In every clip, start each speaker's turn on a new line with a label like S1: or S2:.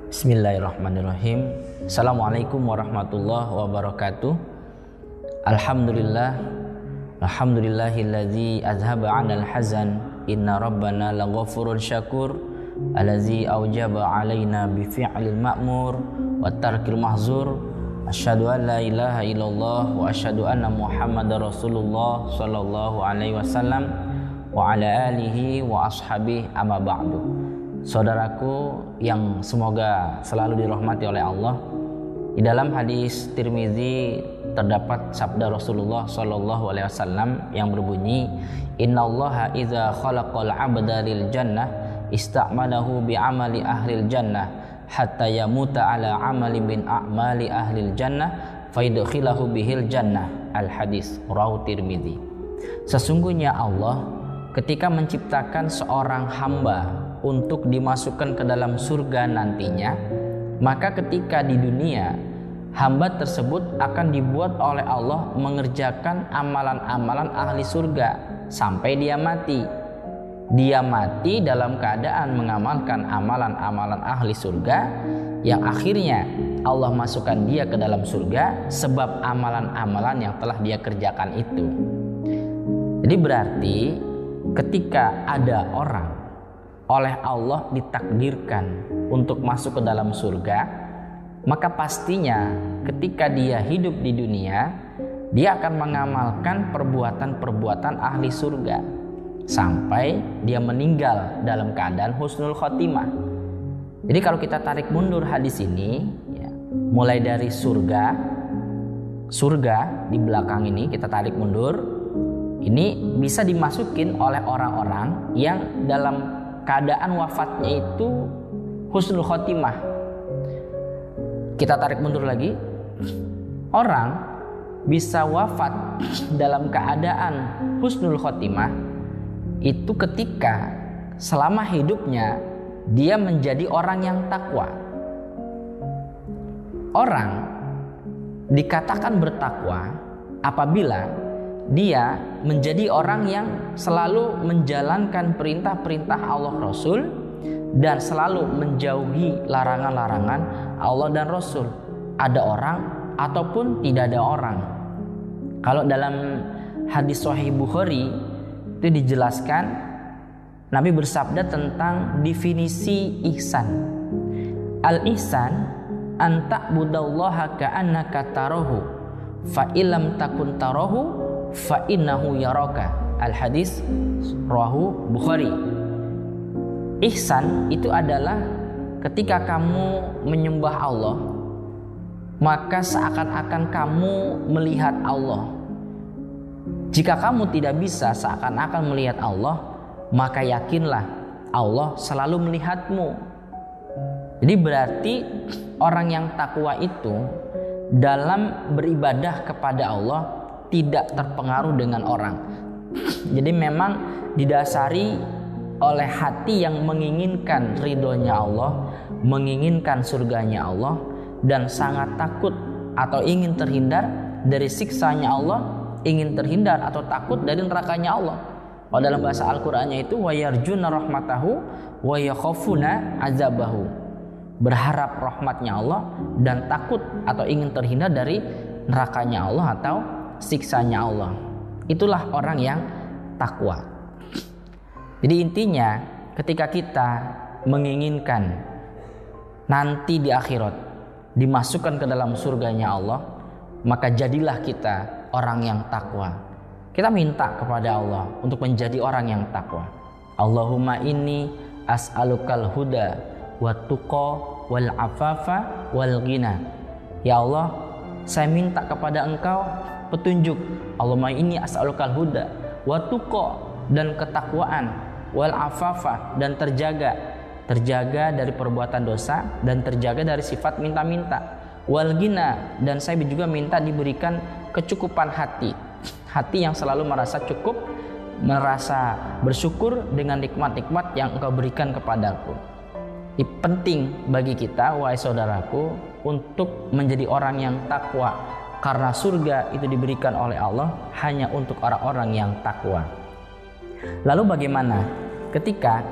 S1: Bismillahirrahmanirrahim. Assalamualaikum warahmatullahi wabarakatuh. Alhamdulillahilladzi azhaba 'anal hazan. Inna rabbana laghafurun syakur. Allazi aujaba 'alaina bi fi'lil ma'mur wa tarkil mahzur. Asyhadu an la ilaha illallah wa asyhadu anna Muhammadar Rasulullah sallallahu alaihi wasallam wa ala alihi wa ashabihi amma ba'du. Saudaraku yang semoga selalu dirahmati oleh Allah, di dalam hadis Tirmizi terdapat sabda Rasulullah sallallahu alaihi wasallam yang berbunyi, innallaha idza khalaqal 'abda lil jannah ista'malahu bi 'amali ahlil jannah hatta yamuta ala 'amali min a'mali ahlil jannah fayudkhilahu bihil jannah. Al hadis rawahu Tirmizi. Sesungguhnya Allah ketika menciptakan seorang hamba untuk dimasukkan ke dalam surga nantinya, maka ketika di dunia hamba tersebut akan dibuat oleh Allah mengerjakan amalan-amalan ahli surga sampai dia mati. Dia mati dalam keadaan mengamalkan amalan-amalan ahli surga yang akhirnya Allah masukkan dia ke dalam surga sebab amalan-amalan yang telah dia kerjakan itu. Jadi berarti ketika ada orang oleh Allah ditakdirkan untuk masuk ke dalam surga, maka pastinya ketika dia hidup di dunia, dia akan mengamalkan perbuatan-perbuatan ahli surga sampai dia meninggal dalam keadaan husnul khotimah. Jadi kalau kita tarik mundur hadis ini, ya, mulai dari surga di belakang ini kita tarik mundur, ini bisa dimasukin oleh orang-orang yang dalam keadaan wafatnya itu husnul khotimah. Kita tarik mundur lagi, orang bisa wafat dalam keadaan husnul khotimah itu ketika selama hidupnya dia menjadi orang yang takwa. Orang dikatakan bertakwa apabila dia menjadi orang yang selalu menjalankan perintah-perintah Allah Rasul dan selalu menjauhi larangan-larangan Allah dan Rasul. Ada orang ataupun tidak ada orang. Kalau dalam hadis Sahih Bukhari itu dijelaskan, Nabi bersabda tentang definisi ihsan. Al-ihsan an ta'budallaha ka'annaka tarahu fa illam takun tarahu fa innahu yaraka. Al hadis rawahu Bukhari. Ihsan itu adalah ketika kamu menyembah Allah, maka seakan-akan kamu melihat Allah. Jika kamu tidak bisa seakan-akan melihat Allah, maka yakinlah Allah selalu melihatmu. Jadi berarti orang yang takwa itu dalam beribadah kepada Allah tidak terpengaruh dengan orang. Jadi memang didasari oleh hati yang menginginkan ridhonya Allah, menginginkan surganya Allah, dan sangat takut atau ingin terhindar dari siksanya Allah, ingin terhindar atau takut dari nerakanya Allah. Kalau dalam bahasa Al-Qur'annya itu wa yarjuna rahmatahu wa yakhafuna azabahu. Berharap rahmatnya Allah dan takut atau ingin terhindar dari nerakanya Allah atau siksanya Allah. Itulah orang yang takwa. Jadi intinya ketika kita menginginkan nanti di akhirat dimasukkan ke dalam surganya Allah, maka jadilah kita orang yang takwa. Kita minta kepada Allah untuk menjadi orang yang takwa. Allahumma inni as'alukal huda wa tuqa wal afafa wal ghina. Ya Allah, saya minta kepada Engkau petunjuk. Allahumma inni as'alukal huda wa tuqa, dan ketakwaan, wal afafa, dan terjaga dari perbuatan dosa dan terjaga dari sifat minta-minta, wal ghina, dan saya juga minta diberikan kecukupan hati yang selalu merasa cukup, merasa bersyukur dengan nikmat-nikmat yang Engkau berikan kepadaku. Ini penting bagi kita, wahai saudaraku, untuk menjadi orang yang takwa, karena surga itu diberikan oleh Allah hanya untuk orang-orang yang takwa. Lalu bagaimana ketika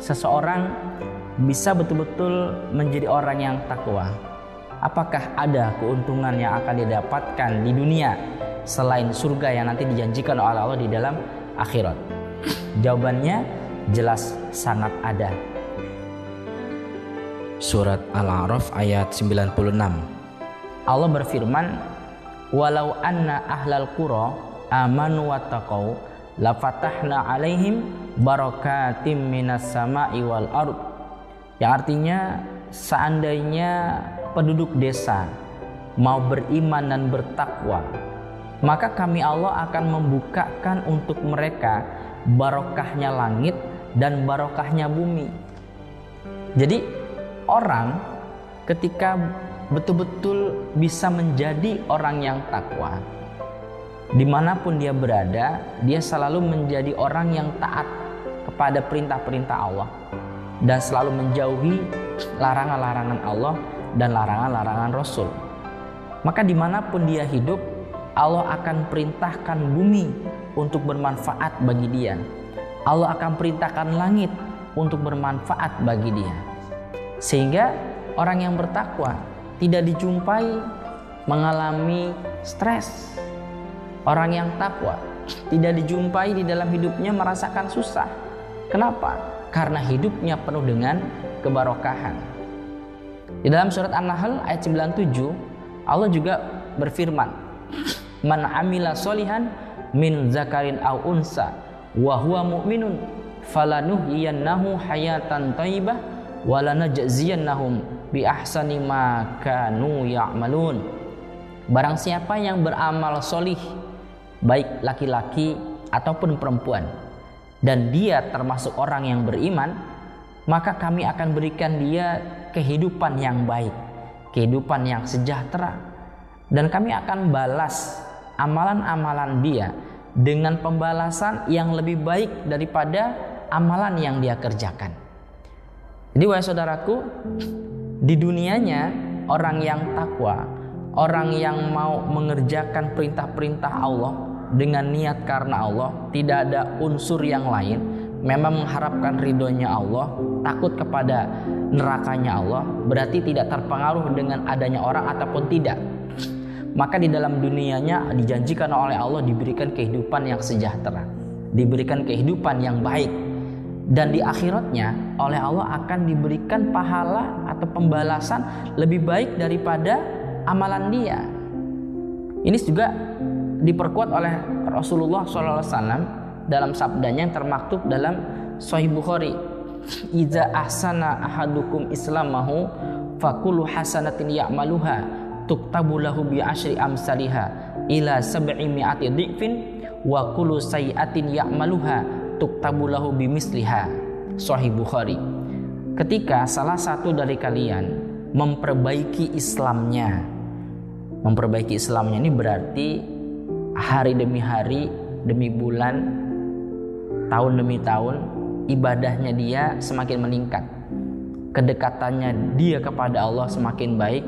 S1: seseorang bisa betul-betul menjadi orang yang takwa? Apakah ada keuntungan yang akan didapatkan di dunia selain surga yang nanti dijanjikan oleh Allah di dalam akhirat? Jawabannya jelas sangat ada. Surat Al-A'raf ayat 96. Allah berfirman, "Walau anna ahlal qura amanu wattaqau lafatahna 'alaihim barakatim minas sama'i wal ard." Yang artinya, seandainya penduduk desa mau beriman dan bertakwa, maka kami Allah akan membukakan untuk mereka barokahnya langit dan barokahnya bumi. Jadi orang ketika betul-betul bisa menjadi orang yang takwa, dimanapun dia berada, dia selalu menjadi orang yang taat kepada perintah-perintah Allah dan selalu menjauhi larangan-larangan Allah dan larangan-larangan Rasul. Maka dimanapun dia hidup, Allah akan perintahkan bumi untuk bermanfaat bagi dia. Allah akan perintahkan langit untuk bermanfaat bagi dia. Sehingga orang yang bertakwa tidak dijumpai mengalami stres. Orang yang takwa tidak dijumpai di dalam hidupnya merasakan susah. Kenapa? Karena hidupnya penuh dengan kebarokahan. Di dalam surat An-Nahl ayat 97, Allah juga berfirman, "Man amila solihan min zakarin aw unsa wa huwa mu'minun falanuhyiyannahu hayatan thayyibah wa lanajziyannahum bi ahsani ma kanu ya'malun." Barang siapa yang beramal solih, baik laki-laki ataupun perempuan, dan dia termasuk orang yang beriman, maka kami akan berikan dia kehidupan yang baik, kehidupan yang sejahtera, dan kami akan balas amalan-amalan dia dengan pembalasan yang lebih baik daripada amalan yang dia kerjakan. Jadi wahai saudaraku, di dunianya orang yang takwa, orang yang mau mengerjakan perintah-perintah Allah dengan niat karena Allah, tidak ada unsur yang lain, memang mengharapkan ridhonya Allah, takut kepada nerakanya Allah, berarti tidak terpengaruh dengan adanya orang ataupun tidak, maka di dalam dunianya dijanjikan oleh Allah diberikan kehidupan yang sejahtera, diberikan kehidupan yang baik, dan di akhiratnya oleh Allah akan diberikan pahala atau pembalasan lebih baik daripada amalan dia. Ini juga diperkuat oleh Rasulullah SAW dalam sabdanya yang termaktub dalam Sahih Bukhari, "Iza ahsana ahadukum islamahu fakulu hasanatin ya'maluha tuktabu lahu bi asyri amsalha ila sab'i mi'ati dhifin wa kullu sayyi'atin ya'maluha tuktabu lahu bi misliha." Sahih Bukhari. Ketika salah satu dari kalian memperbaiki Islamnya, memperbaiki Islamnya ini berarti hari demi hari, demi bulan, tahun demi tahun, ibadahnya dia semakin meningkat, kedekatannya dia kepada Allah semakin baik,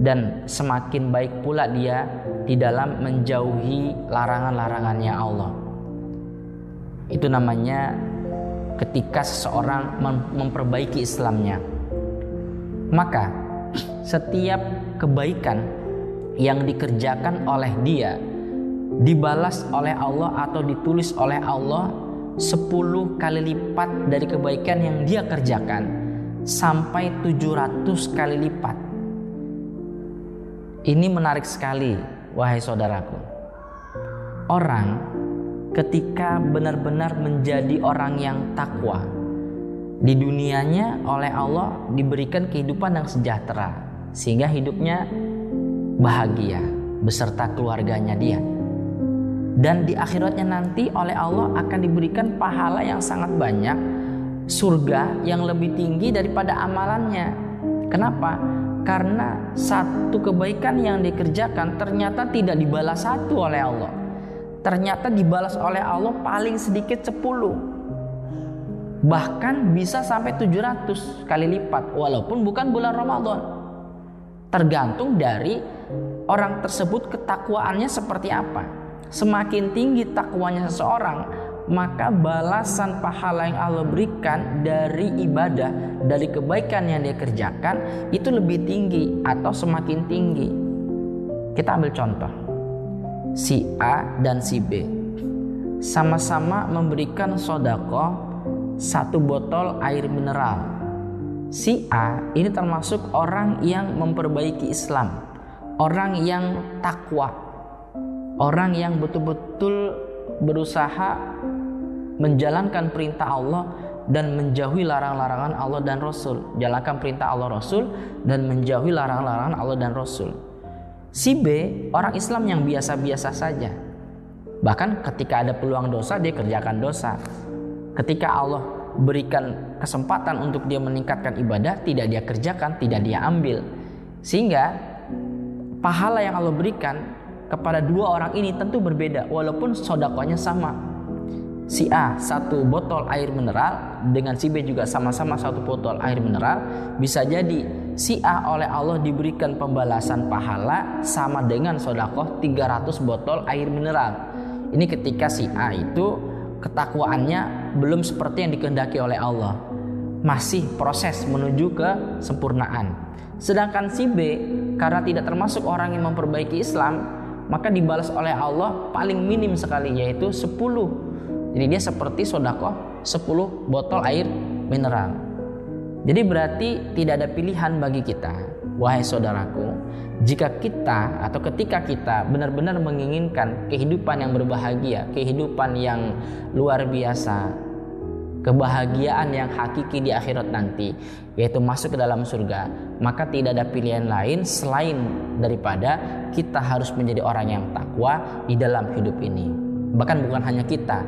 S1: dan semakin baik pula dia di dalam menjauhi larangan-larangannya Allah. Itu namanya ketika seseorang memperbaiki Islamnya. Maka setiap kebaikan yang dikerjakan oleh dia dibalas oleh Allah atau ditulis oleh Allah 10 kali lipat dari kebaikan yang dia kerjakan, sampai 700 kali lipat. Ini menarik sekali wahai saudaraku. Orang ketika benar-benar menjadi orang yang takwa, di dunianya oleh Allah diberikan kehidupan yang sejahtera, sehingga hidupnya bahagia beserta keluarganya dia. Dan di akhiratnya nanti oleh Allah akan diberikan pahala yang sangat banyak, surga yang lebih tinggi daripada amalannya. Kenapa? Karena satu kebaikan yang dikerjakan ternyata tidak dibalas satu oleh Allah, ternyata dibalas oleh Allah paling sedikit 10, bahkan bisa sampai 700 kali lipat, walaupun bukan bulan Ramadan. Tergantung dari orang tersebut ketakwaannya seperti apa. Semakin tinggi takwanya seseorang, maka balasan pahala yang Allah berikan dari ibadah, dari kebaikan yang dia kerjakan itu lebih tinggi atau semakin tinggi. Kita ambil contoh, si A dan si B sama-sama memberikan sedekah 1 botol air mineral. Si A ini termasuk orang yang memperbaiki Islam, orang yang takwa, orang yang betul-betul berusaha menjalankan perintah Allah dan menjauhi larang-larangan Allah dan Rasul. Jalankan perintah Allah Rasul dan menjauhi larang-larangan Allah dan Rasul. Si B orang Islam yang biasa-biasa saja. Bahkan ketika ada peluang dosa, dia kerjakan dosa. Ketika Allah berikan kesempatan untuk dia meningkatkan ibadah, tidak dia kerjakan, tidak dia ambil. Sehingga pahala yang Allah berikan kepada 2 orang ini tentu berbeda, walaupun sedekahnya sama. Si A 1 botol air mineral, dengan si B juga sama-sama 1 botol air mineral. Bisa jadi si A oleh Allah diberikan pembalasan pahala sama dengan sedekah 300 botol air mineral. Ini ketika si A itu ketakwaannya belum seperti yang dikehendaki oleh Allah, masih proses menuju kesempurnaan. Sedangkan si B karena tidak termasuk orang yang memperbaiki Islam, maka dibalas oleh Allah paling minim sekali, yaitu 10. Jadi dia seperti sedekah 10 botol air mineral. Jadi berarti tidak ada pilihan bagi kita, wahai saudaraku, jika kita atau ketika kita benar-benar menginginkan kehidupan yang berbahagia, kehidupan yang luar biasa, kebahagiaan yang hakiki di akhirat nanti, yaitu masuk ke dalam surga, maka tidak ada pilihan lain selain daripada kita harus menjadi orang yang takwa di dalam hidup ini. Bahkan bukan hanya kita,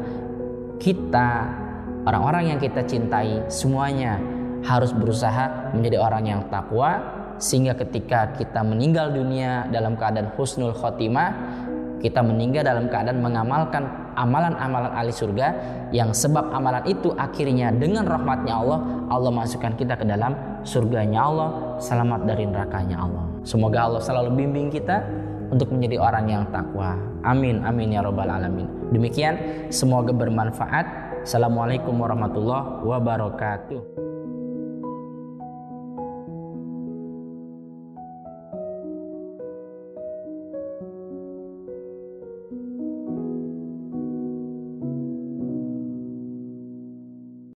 S1: orang-orang yang kita cintai, semuanya harus berusaha menjadi orang yang takwa, sehingga ketika kita meninggal dunia dalam keadaan husnul khotimah, kita meninggal dalam keadaan mengamalkan amalan-amalan ahli surga, yang sebab amalan itu akhirnya dengan rahmatnya Allah masukkan kita ke dalam surganya Allah, selamat dari nerakanya Allah. Semoga Allah selalu bimbing kita untuk menjadi orang yang takwa. Amin, amin ya rabbal alamin. Demikian, semoga bermanfaat. Assalamualaikum warahmatullahi wabarakatuh.